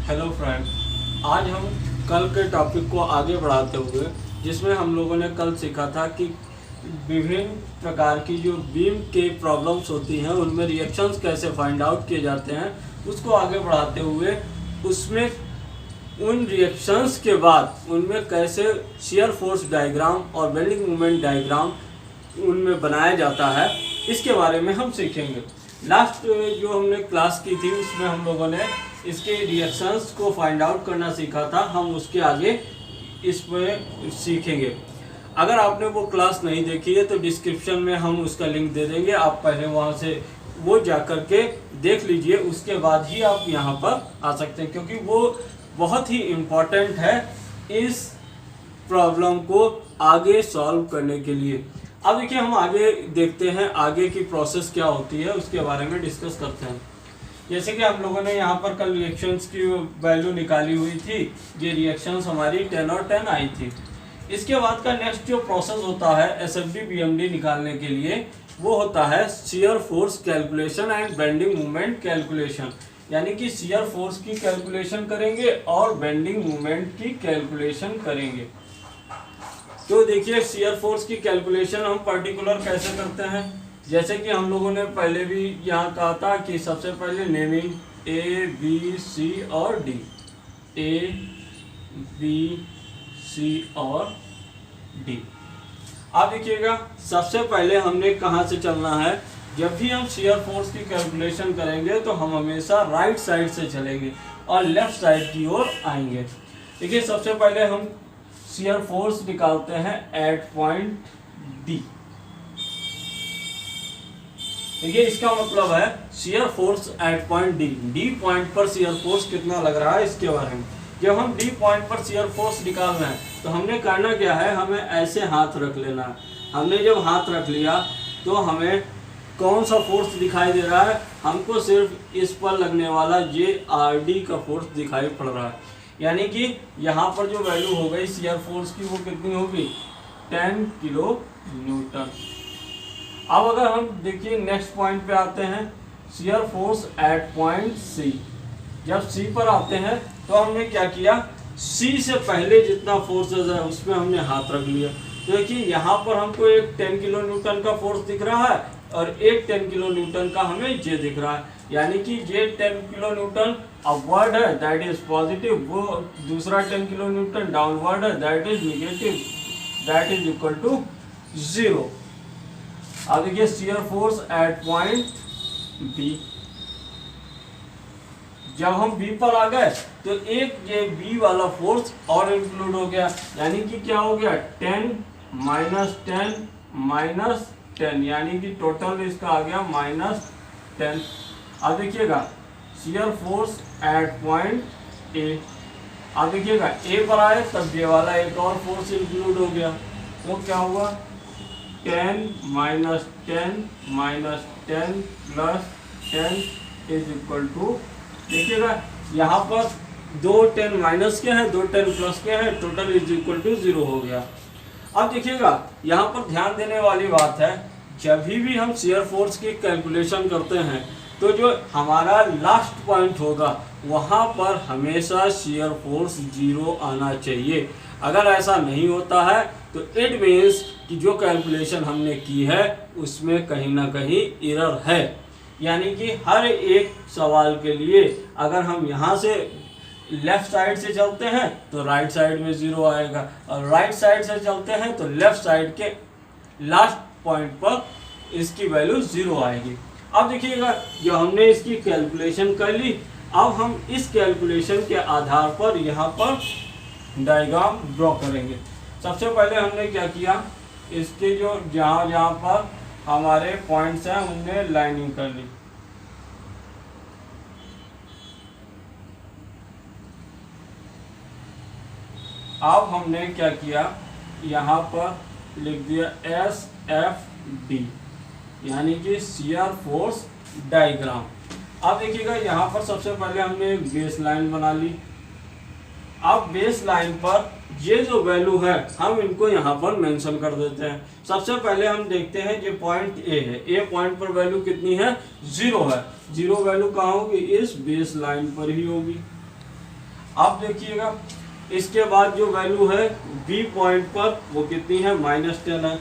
Hello friend, आज हम कल के टॉपिक को आगे बढ़ाते हुए जिसमें हम लोगों ने कल सीखा था कि विभिन्न प्रकार की जो बीम के प्रॉब्लम्स होती हैं उनमें रिएक्शंस कैसे फाइंड आउट किए जाते हैं, उसको आगे बढ़ाते हुए उसमें उन रिएक्शंस के बाद उनमें कैसे शियर फोर्स डायग्राम और बेंडिंग मोमेंट डायग्राम उनमें बनाया जाता है, इसके बारे में हम सीखेंगे। लास्ट जो हमने क्लास की थी उसमें हम लोगों ने इसके रिएक्शंस को फाइंड आउट करना सीखा था, हम उसके आगे इसमें सीखेंगे। अगर आपने वो क्लास नहीं देखी है तो डिस्क्रिप्शन में हम उसका लिंक दे देंगे, आप पहले वहाँ से वो जा कर के देख लीजिए, उसके बाद ही आप यहाँ पर आ सकते हैं, क्योंकि वो बहुत ही इम्पोर्टेंट है इस प्रॉब्लम को आगे सॉल्व करने के लिए। अब देखिए, हम आगे देखते हैं आगे की प्रोसेस क्या होती है, उसके बारे में डिस्कस करते हैं। जैसे कि हम लोगों ने यहाँ पर कल रिएक्शंस की वैल्यू निकाली हुई थी, ये रिएक्शंस हमारी 10 और 10 आई थी। इसके बाद का नेक्स्ट जो प्रोसेस होता है एसएफडी बीएमडी निकालने के लिए, वो होता है shear force calculation and bending moment calculation. यानी कि शियर फोर्स की कैलकुलेशन करेंगे और बेंडिंग मोमेंट की कैलकुलेशन करेंगे। तो देखिए, शियर फोर्स की कैलकुलेशन हम पर्टिकुलर कैसे करते हैं, जैसे कि हम लोगों ने पहले भी यहाँ कहा था कि सबसे पहले नेमिंग ए बी सी और डी, ए बी सी और डी। आप देखिएगा, सबसे पहले हमने कहाँ से चलना है, जब भी हम शियर फोर्स की कैलकुलेशन करेंगे तो हम हमेशा राइट साइड से चलेंगे और लेफ्ट साइड की ओर आएंगे। देखिए, सबसे पहले हम शियर फोर्स निकालते हैं एट पॉइंट डी। देखिए, इसका मतलब है shear force at point D. D point पर शियर फोर्स कितना लग रहा है इसके बारे में। जब हम डी पॉइंट पर शियर फोर्स निकालना है तो हमने करना क्या है, हमें ऐसे हाथ रख लेना है। हमने जब हाथ रख लिया तो हमें कौन सा फोर्स दिखाई दे रहा है, हमको सिर्फ इस पर लगने वाला जे आर डी का फोर्स दिखाई पड़ रहा है। यानी कि यहाँ पर जो वैल्यू हो गई शियर फोर्स की वो कितनी होगी, 10 किलो न्यूटन। अब अगर हम देखिए नेक्स्ट पॉइंट पे आते हैं, shear force at point C. जब सी पर आते हैं तो हमने क्या किया, सी से पहले जितना फोर्सेस है उसमें हमने हाथ रख लिया। तो देखिए, यहाँ पर हमको एक 10 किलो न्यूटन का फोर्स दिख रहा है और एक 10 किलो न्यूटन का हमें जे दिख रहा है। यानी कि जे 10 किलो न्यूटन अपवर्ड है, दैट इज पॉजिटिव, वो दूसरा 10 किलो न्यूटन डाउनवर्ड है, that is negative, that is equal to 0। अब देखिए, shear force at point B. जब हम बी पर आ गए तो एक ये बी वाला फोर्स और इंक्लूड हो गया, यानी कि क्या हो गया, 10 माइनस 10 माइनस 10, यानी कि टोटल इसका आ गया -10। अब देखिएगा, शियर फोर्स एट पॉइंट ए। अब देखिएगा, ए पर आए तब ये वाला एक और फोर्स इंक्लूड हो गया, तो क्या हुआ, 10 minus 10 minus 10 plus 10 is equal to, देखिएगा यहाँ पर 2 10 माइनस के हैं, 2 10 प्लस के हैं, टोटल इज इक्वल टू 0 हो गया। अब देखिएगा, यहाँ पर ध्यान देने वाली बात है, जब भी हम शियर फोर्स की कैलकुलेशन करते हैं तो जो हमारा लास्ट पॉइंट होगा वहाँ पर हमेशा शियर फोर्स 0 आना चाहिए। अगर ऐसा नहीं होता है तो इट मीन्स कि जो कैलकुलेशन हमने की है उसमें कहीं ना कहीं एरर है। यानी कि हर एक सवाल के लिए अगर हम यहाँ से लेफ्ट साइड से चलते हैं तो राइट साइड में 0 आएगा, और राइट साइड से चलते हैं तो लेफ्ट साइड के लास्ट पॉइंट पर इसकी वैल्यू 0 आएगी। अब देखिएगा, जो हमने इसकी कैलकुलेशन कर ली, अब हम इस कैलकुलेशन के आधार पर यहाँ पर डायग्राम ड्रॉ करेंगे। सबसे पहले हमने क्या किया, इसके जो जहाँ पर हमारे पॉइंट्स हैं उनमें लाइनिंग कर ली। अब हमने क्या किया, यहाँ पर लिख दिया SFD, यानी कि शियर फोर्स डायग्राम। अब देखिएगा, यहाँ पर सबसे पहले हमने एक बेस लाइन बना ली। अब बेस लाइन पर ये जो वैल्यू है हम इनको यहाँ पर मेंशन कर देते हैं। सबसे पहले हम देखते हैं ये पॉइंट ए है, ए पॉइंट पर वैल्यू कितनी है, 0 है। 0 वैल्यू कहाँ होगी, इस बेस लाइन पर ही होगी। आप देखिएगा इसके बाद जो वैल्यू है बी पॉइंट पर वो कितनी है, -10 है।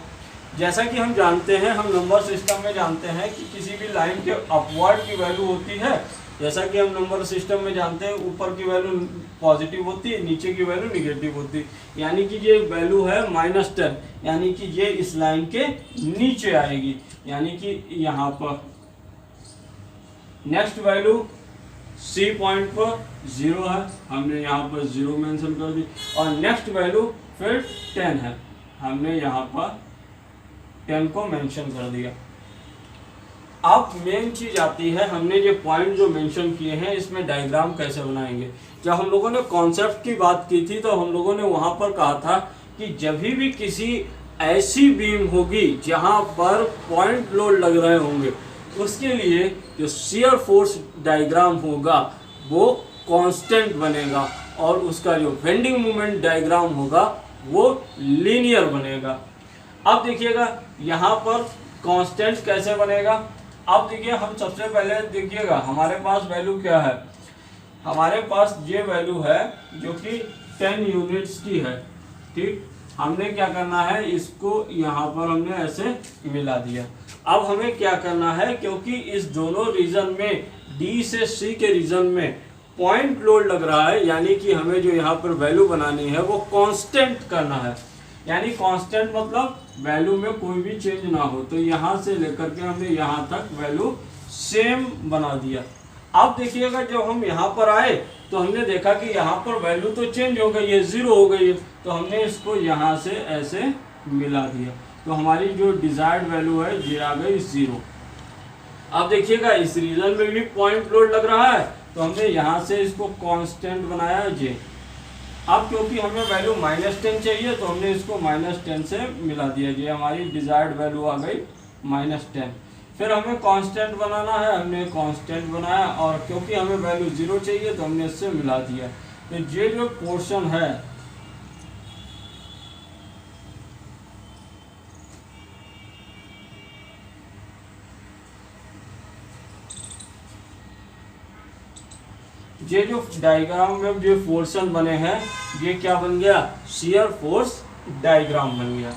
जैसा कि हम जानते हैं, हम नंबर सिस्टम में जानते हैं कि किसी भी लाइन के अपवर्ड की वैल्यू होती है। जैसा कि हम नंबर सिस्टम में जानते हैं, ऊपर की वैल्यू पॉजिटिव होती है, नीचे की वैल्यू निगेटिव होती है। यानी कि ये वैल्यू है -10, यानी कि ये इस लाइन के नीचे आएगी, यानी कि यहाँ पर नेक्स्ट वैल्यू सी पॉइंट पर 0 है, हमने यहाँ पर 0 मेंशन कर दी। और नेक्स्ट वैल्यू फिर 10 है, हमने यहाँ पर 10 को मेंशन कर दिया। अब मेन चीज आती है, हमने ये पॉइंट जो मेंशन किए हैं इसमें डायग्राम कैसे बनाएंगे। जब हम लोगों ने कॉन्सेप्ट की बात की थी तो हम लोगों ने वहां पर कहा था कि जब भी किसी ऐसी बीम होगी जहां पर पॉइंट लोड लग रहे होंगे, उसके लिए जो शियर फोर्स डायग्राम होगा वो कांस्टेंट बनेगा और उसका जो बेंडिंग मोमेंट डायग्राम होगा वो लीनियर बनेगा। अब देखिएगा यहाँ पर कांस्टेंट कैसे बनेगा। अब देखिए, हम सबसे पहले देखिएगा हमारे पास वैल्यू क्या है। हमारे पास ये वैल्यू है जो कि 10 यूनिट्स की है, ठीक। हमने क्या करना है, इसको यहाँ पर हमने ऐसे मिला दिया। अब हमें क्या करना है, क्योंकि इस दोनों रीजन में डी से सी के रीजन में पॉइंट लोड लग रहा है, यानी कि हमें जो यहाँ पर वैल्यू बनानी है वो कांस्टेंट करना है। यानी कांस्टेंट मतलब वैल्यू में कोई भी चेंज ना हो। तो यहाँ से लेकर के हमने यहाँ तक वैल्यू सेम बना दिया। अब देखिएगा जब हम यहाँ पर आए तो हमने देखा कि यहाँ पर वैल्यू तो चेंज हो गई है, 0 हो गई है, तो हमने इसको यहाँ से ऐसे मिला दिया, तो हमारी जो डिजायर्ड वैल्यू है ये आ गई 0। अब देखिएगा इस रीजन में भी पॉइंट लोड लग रहा है, तो हमने यहाँ से इसको कांस्टेंट बनाया जे। अब क्योंकि हमें वैल्यू -10 चाहिए तो हमने इसको -10 से मिला दिया, ये हमारी डिजायर्ड वैल्यू आ गई -10। फिर हमें कांस्टेंट बनाना है, हमने कांस्टेंट बनाया, और क्योंकि हमें वैल्यू 0 चाहिए तो हमने इससे मिला दिया। तो ये जो पोर्शन है ये जो डायग्राम में जो पोर्शन बने हैं ये क्या बन गया, शियर फोर्स डायग्राम बन गया।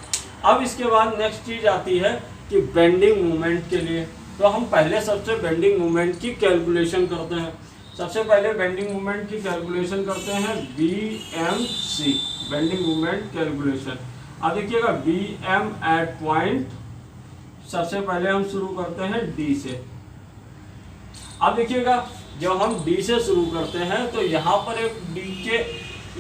अब इसके बाद नेक्स्ट चीज आती है कि बेंडिंग मोमेंट के लिए, तो हम पहले सबसे बेंडिंग मोमेंट की कैलकुलेशन करते हैं। सबसे पहले बेंडिंग मोमेंट की कैलकुलेशन करते हैं BMC, बेंडिंग मोमेंट कैलकुलेशन। अब देखिएगा BM एट पॉइंट, सबसे पहले हम शुरू करते हैं D से। अब देखिएगा जब हम D से शुरू करते हैं तो यहाँ पर एक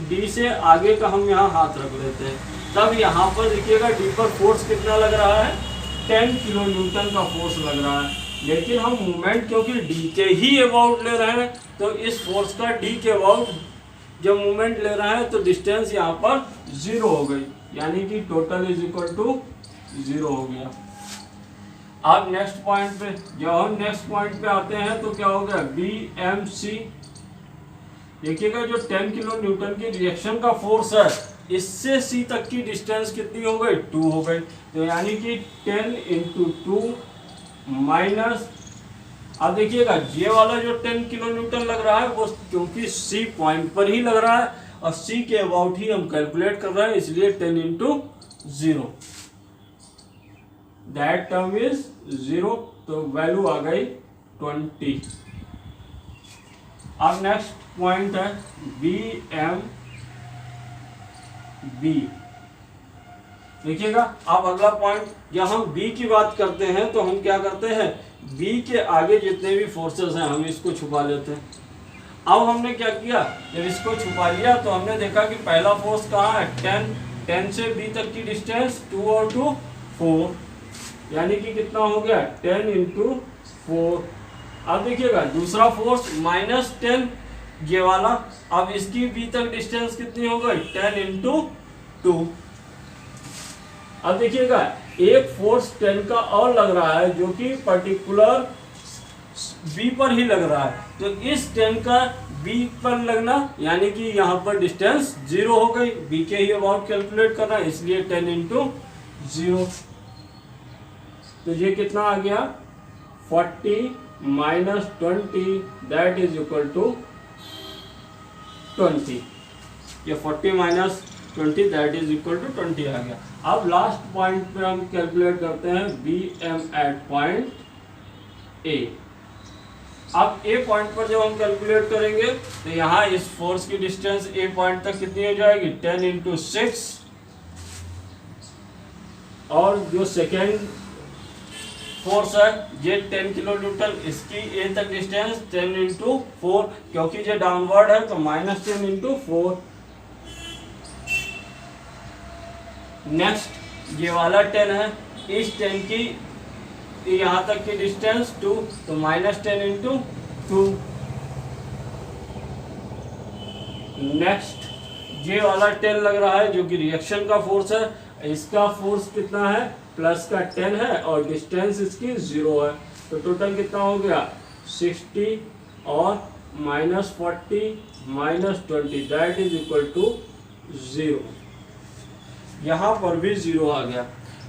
D से आगे का हम यहाँ हाथ रख लेते हैं, तब यहाँ पर देखिएगा D पर फोर्स कितना लग रहा है, 10 किलो न्यूटन का फोर्स लग रहा है। लेकिन हम मोमेंट क्योंकि D के ही अबाउट ले रहे हैं, तो इस फोर्स का D के अबाउट जब मोमेंट ले रहा है तो डिस्टेंस यहाँ पर 0 हो गई, यानी कि टोटल इज इक्वल टू 0 हो गया। अब नेक्स्ट पॉइंट पे, जब हम नेक्स्ट पॉइंट पे आते हैं तो क्या हो गया, BMC। देखिएगा जो 10 किलो न्यूटन की रिएक्शन का फोर्स है, इससे C तक की डिस्टेंस कितनी हो गई, 2 हो गई। तो यानी कि 10 × 2 माइनस, अब देखिएगा ये वाला जो 10 किलो न्यूटन लग रहा है वो क्योंकि C पॉइंट पर ही लग रहा है और C के अबाउट ही हम कैलकुलेट कर रहे हैं, इसलिए 10 × 0, दैट टर्म इज 0, तो वैल्यू आ गई 20। अब नेक्स्ट पॉइंट है BMB। देखिएगा अब अगला पॉइंट, जब हम B की बात करते हैं तो हम क्या करते हैं, B के आगे जितने भी फोर्सेस हैं हम इसको छुपा लेते हैं। अब हमने क्या किया, जब इसको छुपा लिया तो हमने देखा कि पहला फोर्स कहाँ है, 10 से B तक की डिस्टेंस 2 और 2 4, यानी कि कितना हो गया, 10 × 4। अब देखिएगा दूसरा फोर्स -10 ये वाला, अब इसकी B तक डिस्टेंस कितनी हो गई, 10 × 2। अब देखिएगा एक फोर्स 10 का और लग रहा है जो कि पर्टिकुलर B पर ही लग रहा है, तो इस 10 का B पर लगना यानी कि यहाँ पर डिस्टेंस 0 हो गई, B के ही अबाउट कैलकुलेट करना, इसलिए 10 × 0। तो ये कितना आ गया, 40 - 20, दैट इज इक्वल टू 20। ये 40 minus 20 that is equal to 20 आ गया। अब लास्ट पॉइंट पे हम कैलकुलेट करते हैं BM एट पॉइंट A। अब A पॉइंट पर जब हम कैलकुलेट करेंगे तो यहाँ इस फोर्स की डिस्टेंस A पॉइंट तक कितनी हो जाएगी, 10 इंटू 6, और जो सेकेंड फोर्स है ये 10 किलो न्यूटन, इसकी A तक डिस्टेंस 10 इंटू 4, क्योंकि ये डाउनवर्ड है तो -10 इंटू 4। नेक्स्ट ये वाला 10 है, इस 10 की यहाँ तक की डिस्टेंस 2, तो -10 इंटू 2। नेक्स्ट ये वाला 10 लग रहा है जो कि रिएक्शन का फोर्स है, इसका फोर्स कितना है, प्लस का 10 है और डिस्टेंस इसकी 0 है, तो टोटल कितना हो गया 60 और -40 -20 दैट इज इक्वल टू 0। यहाँ पर भी 0 आ गया,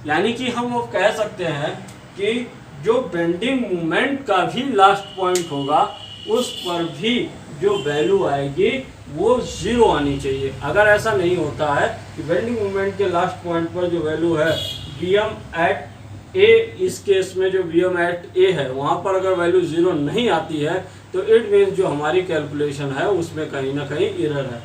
यानी कि हम वो कह सकते हैं कि जो बेंडिंग मोमेंट का भी लास्ट पॉइंट होगा उस पर भी जो वैल्यू आएगी वो 0 आनी चाहिए। अगर ऐसा नहीं होता है कि बेंडिंग मोमेंट के लास्ट पॉइंट पर जो वैल्यू है BM एट A, इस केस में जो BM एट A है वहाँ पर अगर वैल्यू 0 नहीं आती है तो इट मीन्स जो हमारी कैलकुलेशन है उसमें कहीं ना कहीं एरर है।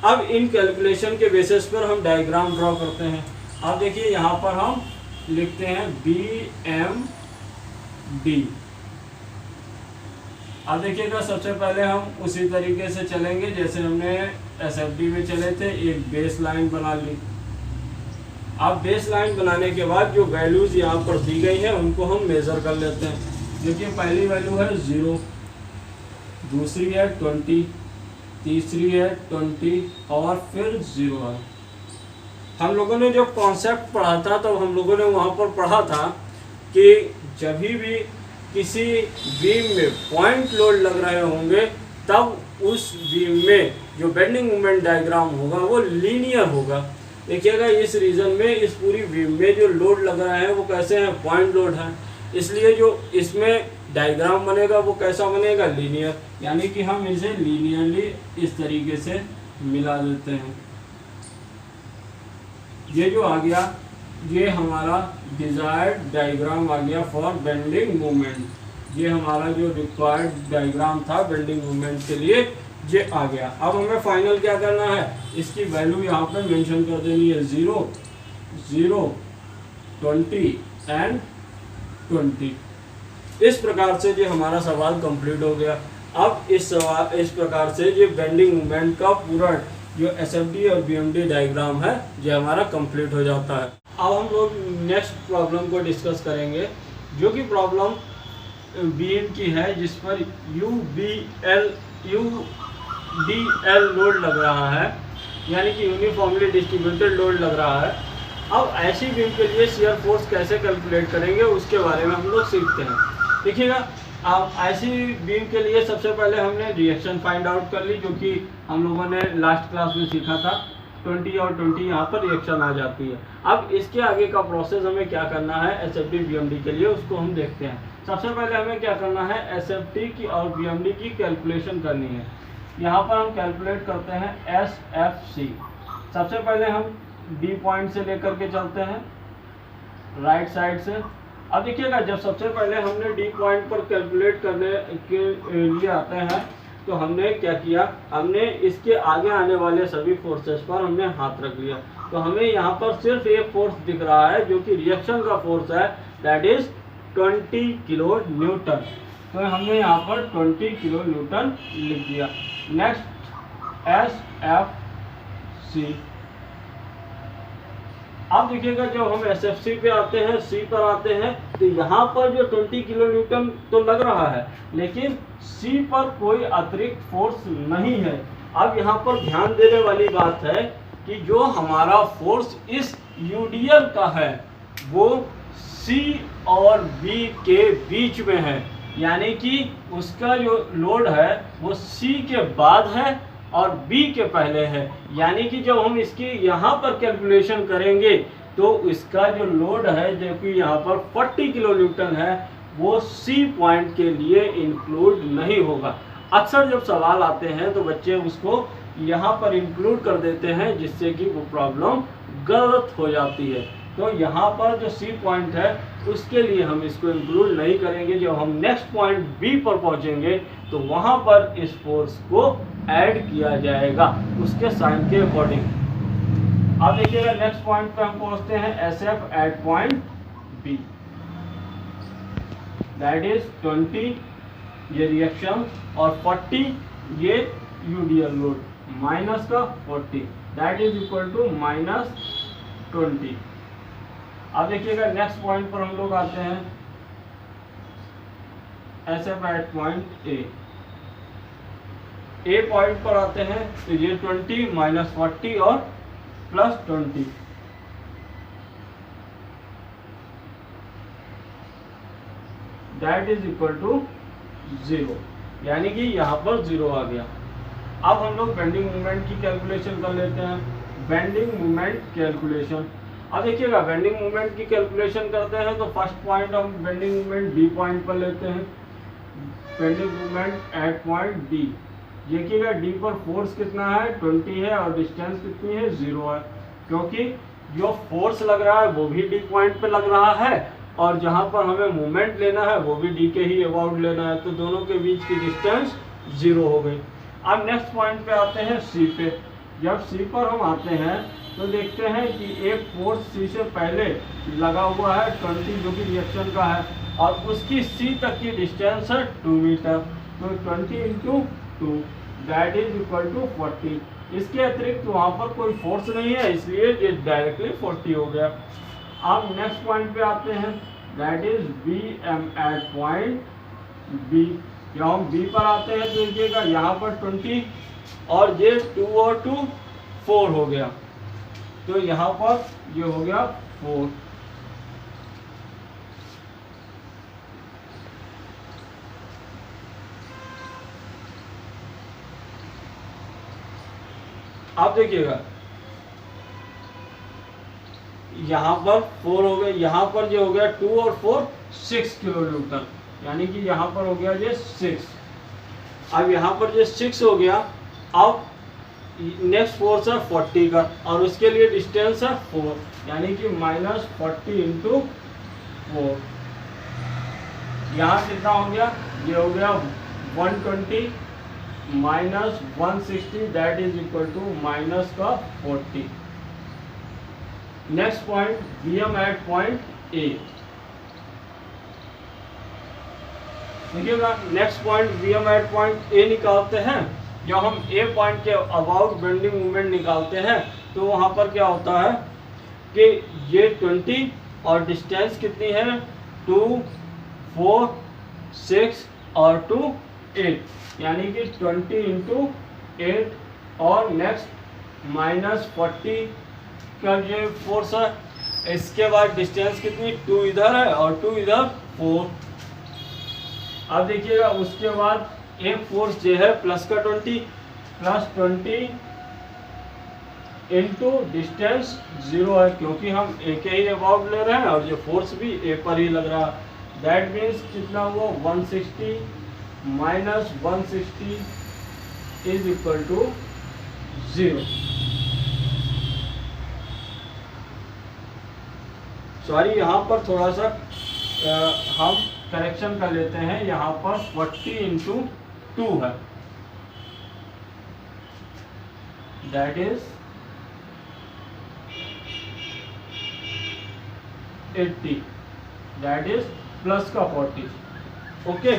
अब इन कैलकुलेशन के बेसिस पर हम डायग्राम ड्रॉ करते हैं। अब देखिए यहाँ पर हम लिखते हैं BMD। अब देखिएगा सबसे पहले हम उसी तरीके से चलेंगे जैसे हमने SFD में चले थे, एक बेस लाइन बना ली। अब बेस लाइन बनाने के बाद जो वैल्यूज यहाँ पर दी गई है उनको हम मेजर कर लेते हैं। देखिए पहली वैल्यू है 0, दूसरी है 20, तीसरी है 20 और फिर 0 है। हम लोगों ने जब कॉन्सेप्ट पढ़ा था तो हम लोगों ने वहाँ पर पढ़ा था कि जब भी किसी बीम में पॉइंट लोड लग रहे होंगे तब उस बीम में जो बेंडिंग मोमेंट डायग्राम होगा वो लीनियर होगा। देखिएगा इस रीजन में इस पूरी बीम में जो लोड लग रहा है वो कैसे है, पॉइंट लोड है, इसलिए जो इसमें डायग्राम बनेगा वो कैसा बनेगा, लीनियर, यानी कि हम इसे लीनियरली इस तरीके से मिला देते हैं। ये जो आ गया ये हमारा डिजायर्ड डायग्राम आ गया फॉर बेंडिंग मोमेंट। ये हमारा जो रिक्वायर्ड डायग्राम था बेंडिंग मोमेंट के लिए ये आ गया। अब हमें फाइनल क्या करना है, इसकी वैल्यू यहाँ पे मेंशन कर देनी है 0 0 20 एंड 20। इस प्रकार से ये हमारा सवाल कंप्लीट हो गया। अब इस प्रकार से ये बेंडिंग मोमेंट का पूरा जो SFD और BMD डायग्राम है ये हमारा कंप्लीट हो जाता है। अब हम लोग नेक्स्ट प्रॉब्लम को डिस्कस करेंगे जो कि प्रॉब्लम बीम की है जिस पर UDL लोड लग रहा है, यानी कि यूनिफॉर्मली डिस्ट्रीब्यूटेड लोड लग रहा है। अब ऐसी बीम के लिए शियर फोर्स कैसे कैलकुलेट करेंगे उसके बारे में हम लोग सीखते हैं। देखिएगा अब ऐसी बीम के लिए सबसे पहले हमने रिएक्शन फाइंड आउट कर ली जो कि हम लोगों ने लास्ट क्लास में सीखा था। 20 और 20 यहाँ पर रिएक्शन आ जाती है। अब इसके आगे का प्रोसेस हमें क्या करना है SFD BMD के लिए उसको हम देखते हैं। सबसे पहले हमें क्या करना है, SFD की और BMD की कैलकुलेशन करनी है। यहाँ पर हम कैलकुलेट करते हैं SFC। सबसे पहले हम D पॉइंट से लेकर के चलते हैं राइट साइड से। अब देखिएगा जब सबसे पहले हमने D पॉइंट पर कैलकुलेट करने के लिए आते हैं तो हमने क्या किया, हमने इसके आगे आने वाले सभी फोर्सेस पर हमने हाथ रख लिया। तो हमें यहाँ पर सिर्फ एक फोर्स दिख रहा है जो कि रिएक्शन का फोर्स है, दैट इज 20 किलो न्यूटन। तो हमने यहाँ पर 20 किलो न्यूटन लिख दिया। Next SFC। अब देखिएगा जब हम SFC पे आते हैं, C पर आते हैं, तो यहाँ पर जो 20 किलो न्यूटन तो लग रहा है लेकिन C पर कोई अतिरिक्त फोर्स नहीं है। अब यहाँ पर ध्यान देने वाली बात है कि जो हमारा फोर्स इस UDL का है वो C और B के बीच में है, यानी कि उसका जो लोड है वो C के बाद है और B के पहले है। यानी कि जब हम इसकी यहाँ पर कैलकुलेशन करेंगे तो इसका जो लोड है जो कि यहाँ पर 40 किलो न्यूटन है वो C पॉइंट के लिए इंक्लूड नहीं होगा। अक्सर जब सवाल आते हैं तो बच्चे उसको यहाँ पर इंक्लूड कर देते हैं, जिससे कि वो प्रॉब्लम गलत हो जाती है। तो यहाँ पर जो सी पॉइंट है उसके लिए हम इसको इंक्लूड नहीं करेंगे। जब हम नेक्स्ट पॉइंट बी पर पहुँचेंगे तो वहाँ पर इस फोर्स को ऐड किया जाएगा उसके साइन के अकॉर्डिंग। अब देखिएगा नेक्स्ट पॉइंट पे हम पहुँचते हैं S F at point B, that is 20 ये रिएक्शन और 40 ये यूडीएल लोड, माइनस का 40 दैट इज इक्वल टू -20। अब देखिएगा नेक्स्ट पॉइंट पर हम लोग आते हैं S F at point A point पर आते हैं तो ये 20 माइनस 40 और plus 20, that is equal to 0, यानी कि यहाँ पर 0 आ गया। अब हम लोग बेंडिंग मोमेंट की कैलकुलेशन कर लेते हैं। बेंडिंग मोमेंट कैलकुलेशन, अब देखिएगा बेंडिंग मोमेंट की कैलकुलेशन करते हैं तो फर्स्ट पॉइंट हम बेंडिंग मोमेंट डी पॉइंट पर लेते हैं। Bending moment at point D, देखिएगा डी पर फोर्स कितना है 20 है और डिस्टेंस कितनी है 0 है, क्योंकि जो फोर्स लग रहा है वो भी डी पॉइंट पे लग रहा है और जहाँ पर हमें मोमेंट लेना है वो भी डी के ही अबाउट लेना है, तो दोनों के बीच की डिस्टेंस 0 हो गई। अब नेक्स्ट पॉइंट पे आते हैं सी पे। जब सी पर हम आते हैं तो देखते हैं कि एक फोर्स सी से पहले लगा हुआ है 20 जो कि रिएक्शन का है और उसकी सी तक की डिस्टेंस है 2 मीटर, तो 20 × 2 दैट इज इक्वल टू 40। इसके अतिरिक्त वहाँ पर कोई फोर्स नहीं है इसलिए ये डायरेक्टली 40 हो गया। अब नेक्स्ट पॉइंट पे आते हैं that is B M at point B. जब हम बी पर आते हैं तो देखिएगा यहाँ पर 20 और ये 2 और 2 4 हो गया, तो यहाँ पर ये हो गया 4। अब देखिएगा यहाँ पर 4 हो गया, यहाँ पर जो हो गया 2 और 4 6 किलो न्यूटन, यानी कि यहाँ पर हो गया ये 6। अब यहाँ पर ये 6 हो गया। अब नेक्स्ट फोर्स है 40 का और उसके लिए डिस्टेंस है 4, यानी कि -40 × 4। यहाँ कितना हो गया, ये हो गया 120 minus 160 that is equal to -40। Next point B M at point A, देखिएगा next point B M at point A निकालते हैं। जब हम ए पॉइंट के अबाउट बेंडिंग मोमेंट निकालते हैं तो वहाँ पर क्या होता है कि ये 20 और डिस्टेंस कितनी है 2 4 6 और 2 8, यानी कि 20 × 8 और नेक्स्ट -40 का ये फोर्स है। इसके बाद डिस्टेंस कितनी 2 इधर है और 2 इधर 4। अब देखिएगा उसके बाद एक फोर्स जो है प्लस का 20 इंटू डिस्टेंस 0 है, क्योंकि हम ए के ही अबाउट ले रहे हैं और ये फोर्स भी ए पर ही लग रहा है। दैट मीन्स कितना हुआ 160 minus 160 is equal to 0। Sorry, यहाँ पर थोड़ा सा हम करेक्शन कर लेते हैं। यहाँ पर 40 × 2 है, that is 80, that is plus का 40। ओके,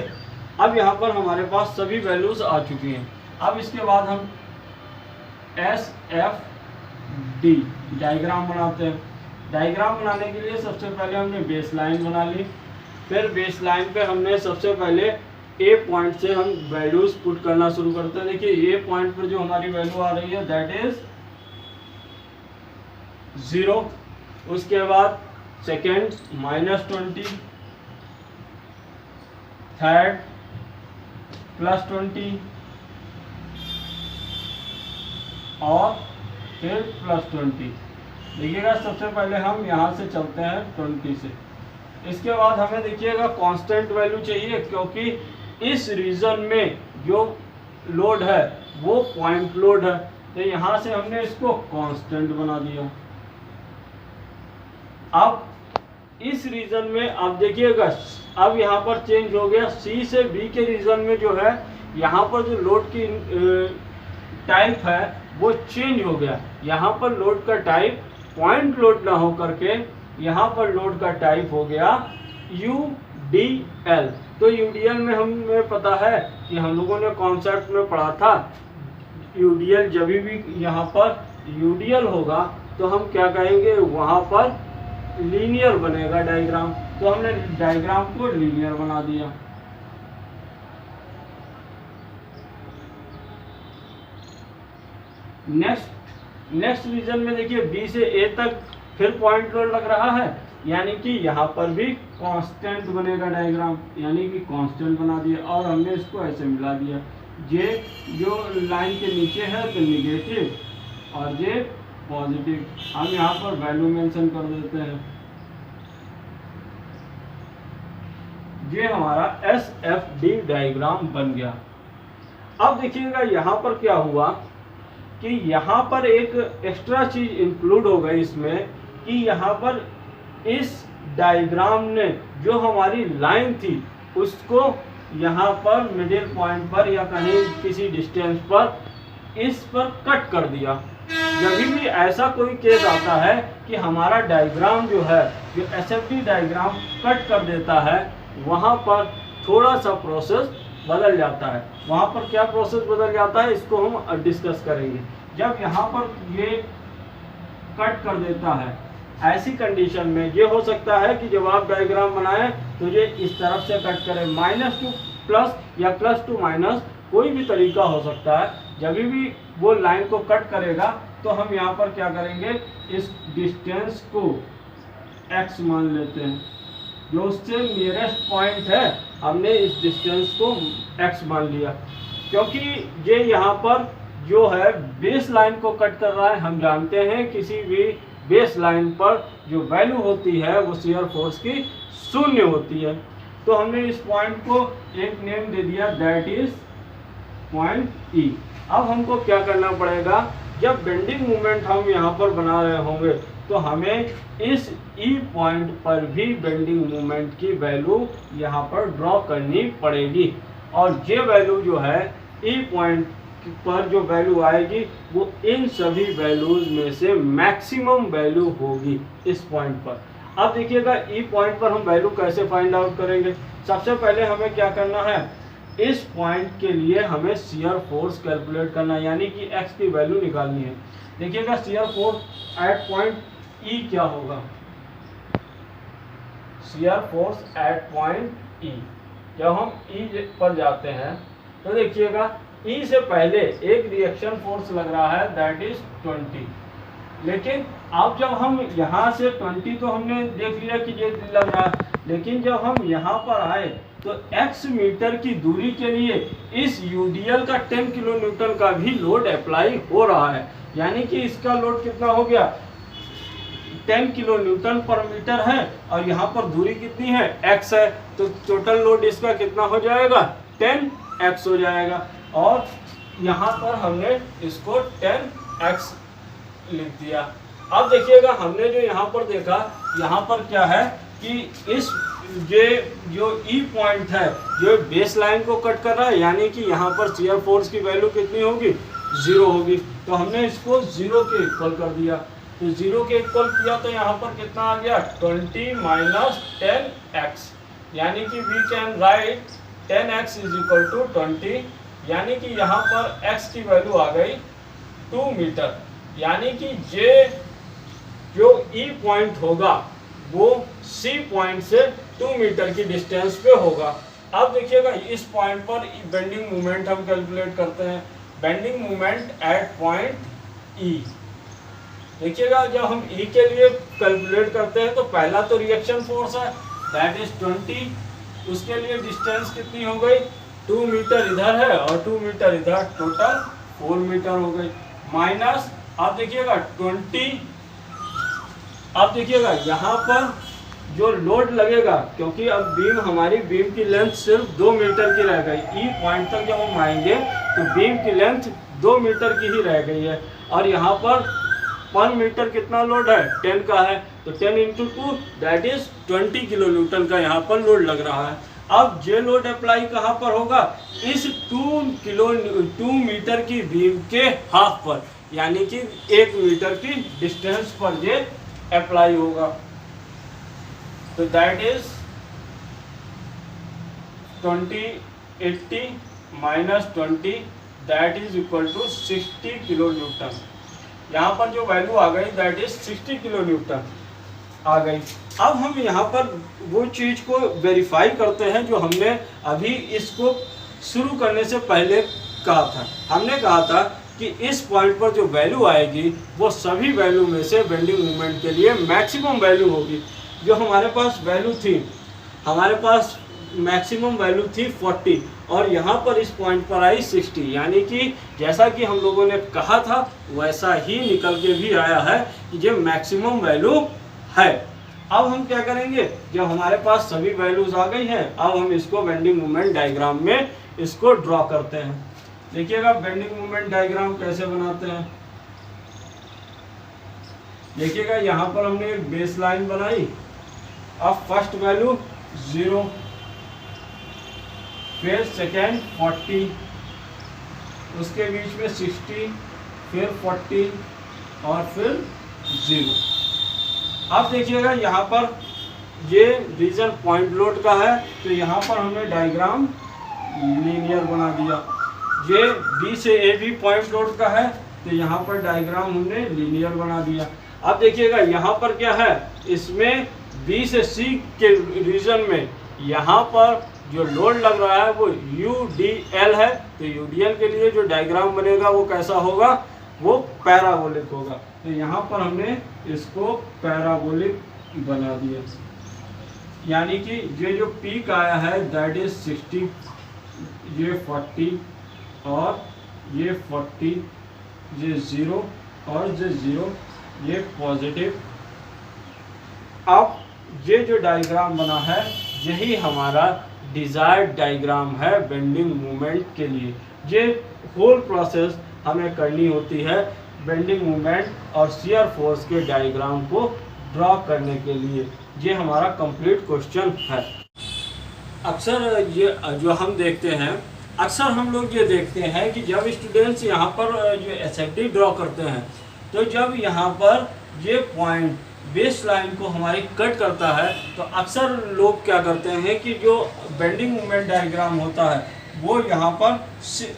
अब यहाँ पर हमारे पास सभी वैल्यूज आ चुकी हैं। अब इसके बाद हम एस एफ डी डायग्राम बनाते हैं। डायग्राम बनाने के लिए सबसे पहले हमने बेस लाइन बना ली, फिर बेस लाइन पे हमने सबसे पहले ए पॉइंट से हम वैल्यूज पुट करना शुरू करते हैं। देखिए ए पॉइंट पर जो हमारी वैल्यू आ रही है दैट इज 0, उसके बाद सेकेंड -20, थर्ड +20 और फिर +20। देखिएगा सबसे पहले हम यहाँ से चलते हैं 20 से। इसके बाद हमें देखिएगा कांस्टेंट वैल्यू चाहिए, क्योंकि इस रीजन में जो लोड है वो पॉइंट लोड है, तो यहाँ से हमने इसको कांस्टेंट बना दिया। अब इस रीजन में आप देखिएगा, अब यहाँ पर चेंज हो गया, सी से बी के रीजन में जो है यहाँ पर जो लोड की टाइप है वो चेंज हो गया। यहाँ पर लोड का टाइप पॉइंट लोड ना हो करके यहाँ पर लोड का टाइप हो गया UDL। तो UDL में हमें पता है कि हम लोगों ने कॉन्सेप्ट में पढ़ा था, UDL जब भी यहाँ पर UDL होगा तो हम क्या कहेंगे, वहाँ पर लीनियर बनेगा डायग्राम, तो हमने डायग्राम को लीनियर बना दिया। नेक्स्ट रीजन में देखिए बी से ए तक फिर पॉइंट लोड लग रहा है, यानी कि यहाँ पर भी कांस्टेंट बनेगा डायग्राम, यानी कि कांस्टेंट बना दिया और हमने इसको ऐसे मिला दिया। जे जो लाइन के नीचे है तो निगेटिव और जे पॉजिटिव, हम यहाँ पर वैल्यू मेंशन कर देते हैं। ये हमारा SFD डायग्राम बन गया। अब देखिएगा यहाँ पर क्या हुआ कि यहाँ पर एक एक्स्ट्रा चीज इंक्लूड हो गई इसमें, कि यहाँ पर इस डायग्राम ने जो हमारी लाइन थी उसको यहाँ पर मिडिल पॉइंट पर या कहीं किसी डिस्टेंस पर इस पर कट कर दिया। जब भी ऐसा कोई केस आता है कि हमारा डायग्राम जो है, जो SFD डायग्राम कट कर देता है, वहाँ पर थोड़ा सा प्रोसेस बदल जाता है। वहाँ पर क्या प्रोसेस बदल जाता है इसको हम डिस्कस करेंगे। जब यहाँ पर ये कट कर देता है, ऐसी कंडीशन में ये हो सकता है कि जब आप डायग्राम बनाएं तो ये इस तरफ से कट करें, माइनस टू प्लस या प्लस टू माइनस, कोई भी तरीका हो सकता है। जब भी वो लाइन को कट करेगा तो हम यहाँ पर क्या करेंगे, इस डिस्टेंस को x मान लेते हैं, जो उससे नियरेस्ट पॉइंट है हमने इस डिस्टेंस को x मान लिया, क्योंकि ये यहाँ पर जो है बेस लाइन को कट कर रहा है। हम जानते हैं किसी भी बेस लाइन पर जो वैल्यू होती है वो शियर फोर्स की 0 होती है। तो हमने इस पॉइंट को एक नेम दे दिया, दैट इज पॉइंट E। अब हमको क्या करना पड़ेगा, जब बेंडिंग मोमेंट हम यहाँ पर बना रहे होंगे तो हमें इस E पॉइंट पर भी बेंडिंग मोमेंट की वैल्यू यहाँ पर ड्रॉ करनी पड़ेगी, और ये वैल्यू जो है E पॉइंट पर जो वैल्यू आएगी वो इन सभी वैल्यूज में से मैक्सिमम वैल्यू होगी इस पॉइंट पर। अब देखिएगा E पॉइंट पर हम वैल्यू कैसे फाइंड आउट करेंगे। सबसे पहले हमें क्या करना है, इस पॉइंट के लिए हमें शियर फोर्स कैलकुलेट करना है, यानी कि x की वैल्यू निकालनी है। देखिएगा shear force at point E क्या होगा, shear force at point E। जब हम E पर जाते हैं तो देखिएगा E से पहले एक रिएक्शन फोर्स लग रहा है, दैट इज 20। लेकिन अब जब हम यहाँ से 20 तो हमने देख लिया कि ये लग रहा है, लेकिन जब हम यहाँ पर आए तो x मीटर की दूरी के लिए इस UDL का 10 किलो न्यूटन का भी लोड अप्लाई हो रहा है, यानी कि इसका लोड कितना हो गया, 10 किलो न्यूटन पर मीटर है, और यहाँ पर दूरी कितनी है, x है, तो टोटल लोड इसका कितना हो जाएगा, 10x हो जाएगा। और यहाँ पर हमने इसको 10x लिख दिया। अब देखिएगा हमने जो यहाँ पर देखा, यहाँ पर क्या है कि इस ये जो E पॉइंट है जो बेस लाइन को कट कर रहा है, यानी कि यहाँ पर शियर फोर्स की वैल्यू कितनी होगी, 0 होगी। तो हमने इसको 0 के इक्वल कर दिया, तो 0 के इक्वल किया तो यहाँ पर कितना आ गया, 20 माइनस 10x, यानी कि we can write 10x is equal to 20, यानी कि यहाँ पर x की वैल्यू आ गई 2 मीटर, यानी कि ये जो E पॉइंट होगा वो C पॉइंट से 2 मीटर की डिस्टेंस पे होगा। अब देखिएगा इस पॉइंट पर बेंडिंग मोमेंट हम कैलकुलेट करते हैं, bending moment at point E। देखिएगा जब हम E के लिए कैलकुलेट करते हैं तो पहला तो रिएक्शन फोर्स है, दैट इज 20, उसके लिए डिस्टेंस कितनी हो गई, 2 मीटर इधर है और 2 मीटर इधर, टोटल 4 मीटर हो गई, माइनस आप देखिएगा 20। अब देखिएगा यहाँ पर जो लोड लगेगा, क्योंकि अब हमारी बीम की लेंथ सिर्फ 2 मीटर की रह गई, ई पॉइंट तक जब हम आएंगे तो बीम की लेंथ 2 मीटर की ही रह गई है, और यहाँ पर 1 मीटर कितना लोड है, 10 का है, तो 10 into 2 that is 20 kilo Newton का यहाँ पर लोड लग रहा है। अब जे लोड अप्लाई कहाँ पर होगा, इस 2 मीटर की बीम के हाफ पर, यानी कि 1 मीटर की डिस्टेंस पर जे अप्लाई होगा। तो that is 2080 minus 20 that is equal to 60 kilo newton. यहाँ पर जो वैल्यू आ गई दैट इज 60 किलो न्यूटन आ गई। अब हम यहाँ पर वो चीज़ को वेरीफाई करते हैं जो हमने अभी इसको शुरू करने से पहले कहा था। हमने कहा था कि इस पॉइंट पर जो वैल्यू आएगी वो सभी वैल्यू में से बेंडिंग मोमेंट के लिए मैक्सिमम वैल्यू होगी। जो हमारे पास वैल्यू थी, हमारे पास मैक्सिमम वैल्यू थी 40 और यहाँ पर इस पॉइंट पर आई 60, यानी कि जैसा कि हम लोगों ने कहा था वैसा ही निकल के भी आया है कि ये मैक्सिमम वैल्यू है। अब हम क्या करेंगे, जब हमारे पास सभी वैल्यूज आ गई हैं, अब हम इसको बेंडिंग मोमेंट डायग्राम में इसको ड्रॉ करते हैं। देखिएगा बेंडिंग मोमेंट डायग्राम कैसे बनाते हैं। देखिएगा यहाँ पर हमने एक बेस लाइन बनाई। अब फर्स्ट वैल्यू 0, फिर सेकेंड 40, उसके बीच में 60, फिर 40 और फिर 0। अब देखिएगा यहाँ पर ये रीजन पॉइंट लोड का है, तो यहाँ पर हमने डायग्राम लीनियर बना दिया। ये बी से ए भी पॉइंट लोड का है, तो यहाँ पर डायग्राम हमने लीनियर बना दिया। अब देखिएगा यहाँ पर क्या है, इसमें बी से सी के रीजन में यहाँ पर जो लोड लग रहा है वो UDL है, तो UDL के लिए जो डायग्राम बनेगा वो कैसा होगा, वो पैराबोलिक होगा। तो यहाँ पर हमने इसको पैराबोलिक बना दिया, यानी कि ये जो पीक आया है दैट इज 60, ये 40 और ये 40, ये 0 और ये 0, ये पॉजिटिव। अब ये जो डायग्राम बना है यही हमारा डिजायर्ड डायग्राम है बेंडिंग मोमेंट के लिए। ये होल प्रोसेस हमें करनी होती है बेंडिंग मोमेंट और शियर फोर्स के डायग्राम को ड्रॉ करने के लिए। ये हमारा कंप्लीट क्वेश्चन है। अक्सर ये जो हम देखते हैं, अक्सर हम लोग ये देखते हैं कि जब स्टूडेंट्स यहाँ पर जो एसएफटी ड्रॉ करते हैं, तो जब यहाँ पर ये पॉइंट बेस लाइन को हमारी कट करता है, तो अक्सर लोग क्या करते हैं कि जो बेंडिंग मोमेंट डायग्राम होता है वो यहाँ पर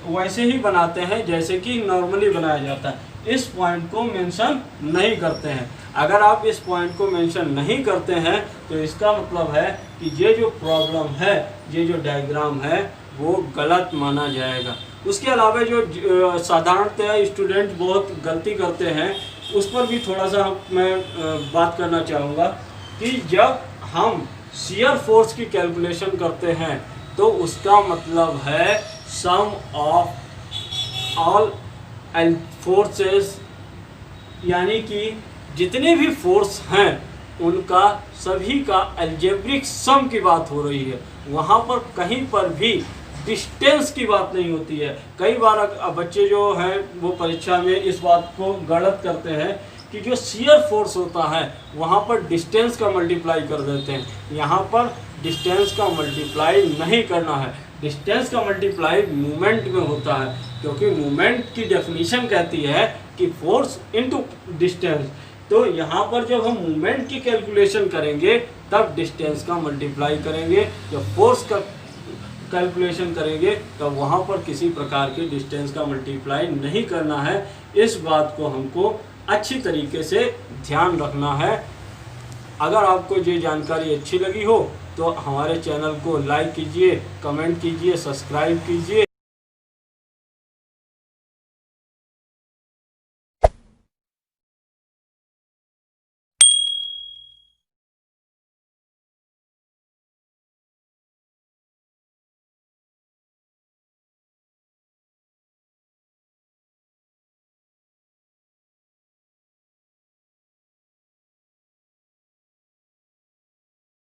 वैसे ही बनाते हैं जैसे कि नॉर्मली बनाया जाता है। इस पॉइंट को मेंशन नहीं करते हैं। अगर आप इस पॉइंट को मेंशन नहीं करते हैं तो इसका मतलब है कि ये जो प्रॉब्लम है, ये जो डायग्राम है वो गलत माना जाएगा। उसके अलावा जो साधारणतः स्टूडेंट बहुत गलती करते हैं उस पर भी थोड़ा सा मैं बात करना चाहूँगा कि जब हम शियर फोर्स की कैलकुलेशन करते हैं तो उसका मतलब है सम ऑफ ऑल फोर्सेस, यानी कि जितने भी फोर्स हैं उनका सभी का अलजेब्रिक सम की बात हो रही है। वहाँ पर कहीं पर भी डिस्टेंस की बात नहीं होती है। कई बार बच्चे जो हैं वो परीक्षा में इस बात को गलत करते हैं कि जो शियर फोर्स होता है वहाँ पर डिस्टेंस का मल्टीप्लाई कर देते हैं। यहाँ पर डिस्टेंस का मल्टीप्लाई नहीं करना है। डिस्टेंस का मल्टीप्लाई मूवमेंट में होता है, क्योंकि मूवमेंट की डेफिनेशन कहती है कि फोर्स इनटू डिस्टेंस। तो यहाँ पर जब हम मूवमेंट की कैलकुलेशन करेंगे तब डिस्टेंस का मल्टीप्लाई करेंगे, जब फोर्स का कैलकुलेशन करेंगे तो वहाँ पर किसी प्रकार के डिस्टेंस का मल्टीप्लाई नहीं करना है। इस बात को हमको अच्छी तरीके से ध्यान रखना है। अगर आपको ये जानकारी अच्छी लगी हो तो हमारे चैनल को लाइक कीजिए, कमेंट कीजिए, सब्सक्राइब कीजिए।